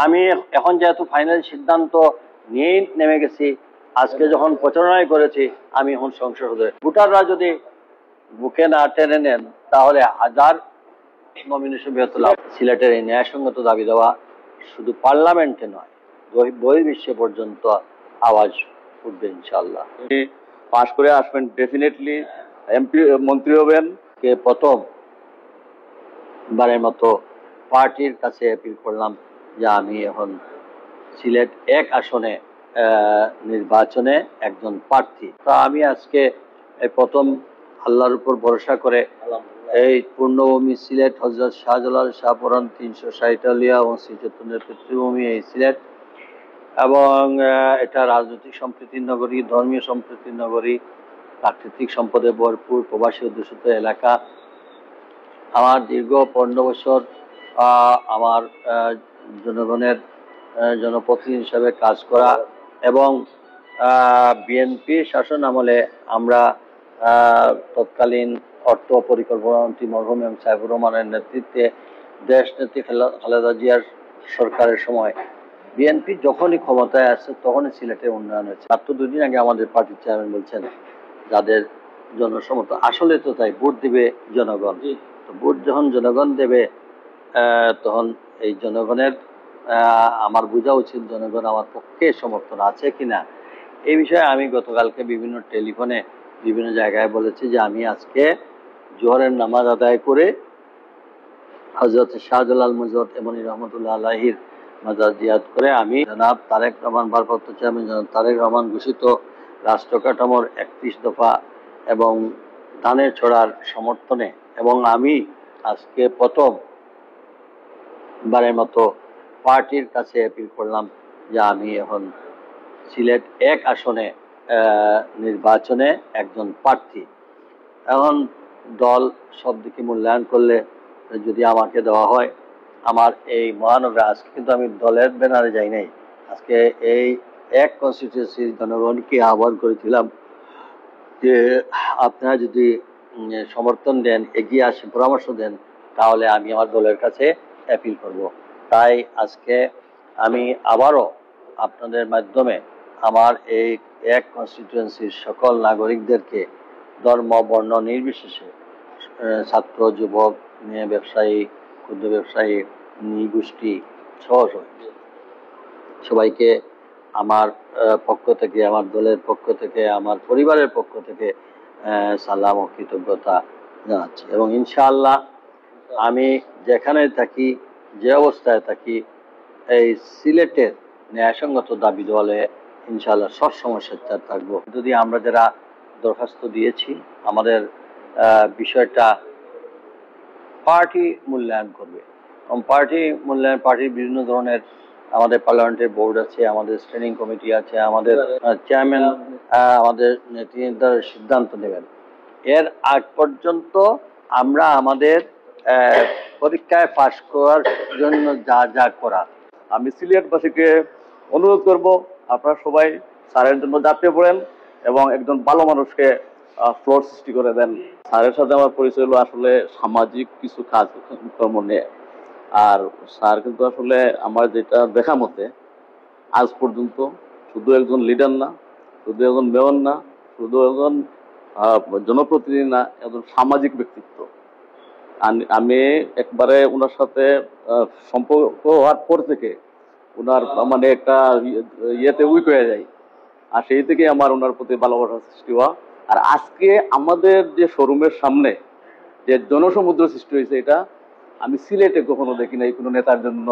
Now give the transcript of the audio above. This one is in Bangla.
আমি এখন যেহেতু ফাইনাল সিদ্ধান্ত নিয়ে নেমে গেছি, আজকে যখন প্রচারণায় করেছি, আমি এখন সংসদে ভোটাররা যদি বুকে না টেনে নেন তাহলে হাজার নমিনেশন বৃহৎ লাভ। সিলেটের এই ন্যায়সঙ্গত দাবি দেওয়া শুধু পার্লামেন্টে নয়, বহির্বিশ্বে পর্যন্ত আওয়াজ উঠবে ইনশাআল্লাহ। পাশ করে আসবেন, ডেফিনেটলি এমপি মন্ত্রী হবেন। কে প্রথম বারের মতো পার্টির কাছে অ্যাপিল করলাম যে আমি এখন সিলেট 1 আসনে নির্বাচনে একজন প্রার্থী। তা আমি আজকে প্রথম আল্লাহর উপর ভরসা করে এই পূর্ণভূমি সিলেট, হযরত শাহজালাল শাহপরান 360 আলিয়া ও শ্রী চৈতন্যের পিতৃভূমি এই সিলেট, এবং এটা রাজনৈতিক সম্প্রীতির নগরী, ধর্মীয় সম্প্রীতির নগরী, প্রাকৃতিক সম্পদে ভরপুর, প্রবাসী অধ্যুষিত এলাকা। আমার দীর্ঘ 15 বছর আমার জনগণের জনপ্রতিনিধি হিসাবে কাজ করা, এবং বিএনপি শাসন আমলে আমরা তৎকালীন অর্থ পরিকল্পনা মন্ত্রী মরহুম এম সাইফুর রহমানের নেতৃত্বে দেশনেত্রী খালেদা জিয়ার সরকারের সময় বিএনপি যখনই ক্ষমতায় আসছে তখনই সিলেটের উন্নয়ন হয়েছে। মাত্র 2 দিন আগে আমাদের পার্টির চেয়ারম্যান বলছেন যাদের জনসমর্থন, আসলে তো তাই, ভোট দিবে জনগণ। তো ভোট যখন জনগণ দেবে তখন এই জনগণের আমার বোঝা উচিত জনগণ আমার পক্ষে সমর্থন আছে কিনা। এই বিষয়ে আমি গতকালকে বিভিন্ন টেলিফোনে বিভিন্ন জায়গায় বলেছি যে আমি আজকে জোহরের নামাজ আদায় করে হযরত শাহজালাল মুজদ এমনি রহমতুল্লাহ আলাইহির মাজার জিয়ারত করে আমি জনাব তারেক রহমান, ভারপ্রাপ্ত চেয়ারম্যান জনাব তারেক রহমান ঘোষিত রাষ্ট্র কাঠামোর 31 দফা এবং ধানের ছড়ার সমর্থনে, এবং আমি আজকে প্রথম বারের মতো পার্টির কাছে অ্যাপিল করলাম যে আমি এখন সিলেট 1 আসনে নির্বাচনে একজন প্রার্থী। এখন দল সব দিকে মূল্যায়ন করলে যদি আমাকে দেওয়া হয়, আমার এই মহানগরে আজকে কিন্তু আমি দলের ব্যানারে যাই নাই, আজকে এই 1 কনস্টিটিউয়েন্সির জনগণকে আহ্বান করেছিলাম যে আপনারা যদি সমর্থন দেন, এগিয়ে আসে পরামর্শ দেন, তাহলে আমি আমার দলের কাছে অ্যাপিল করব। তাই আজকে আমি আবারও আপনাদের মাধ্যমে আমার এই 1 কনস্টিটিউয়েন্সির সকল নাগরিকদেরকে ধর্ম বর্ণ নির্বিশেষে, ছাত্র যুবক, মেয়ে ব্যবসায়ী, ক্ষুদ্র ব্যবসায়ী, নৃগোষ্ঠী সহ সবাইকে আমার পক্ষ থেকে, আমার দলের পক্ষ থেকে, আমার পরিবারের পক্ষ থেকে সালাম ও কৃতজ্ঞতা জানাচ্ছি। এবং ইনশাআল্লাহ আমি যেখানে থাকি, যে অবস্থায় থাকি, এই সিলেটের ন্যায়সঙ্গত দাবি দলে ইনশাআল্লাহ সবসময় সোচ্চার থাকবো। যদি আমরা যারা দরখাস্ত দিয়েছি, আমাদের বিষয়টা পার্টি মূল্যায়ন করবে, এবং পার্টি মূল্যায়ন, পার্টির বিভিন্ন ধরনের আমাদের পার্লামেন্টের বোর্ড আছে, আমাদের স্ট্যান্ডিং কমিটি আছে, আমাদের চেয়ারম্যান আমাদের নেতৃত্বের সিদ্ধান্ত নেবেন। এর আগ পর্যন্ত আমরা আমাদের পরীক্ষায় পাশ করার জন্য যা যা করা, আমি সিলেটবাসীকে অনুরোধ করব আপনারা সবাই স্যারের জন্য ঝাঁপিয়ে পড়েন এবং একজন ভালো মানুষকে ফ্লোর সৃষ্টি করে দেন। স্যারের সাথে আমার পরিচয় হলো আসলে সামাজিক কিছু কাজ কর্ম নিয়ে। আর স্যার কিন্তু আসলে আমার যেটা দেখা মতে আজ পর্যন্ত শুধু একজন লিডার না, শুধু একজন মেয়র না, শুধু একজন জনপ্রতিনিধি না, একজন সামাজিক ব্যক্তিত্ব। আমি একবারে ওনার সাথে সম্পর্ক হওয়ার পর থেকে ওনার মানে একটা ইয়েতে উইক হয়ে যায়, আর সেই থেকে আমার ওনার প্রতি ভালোবাসার সৃষ্টি হওয়া। আর আজকে আমাদের যে শোরুমের সামনে যে জনসমুদ্র সৃষ্টি হয়েছে, এটা আমি সিলেটে কখনো দেখি নাই কোনো নেতার জন্য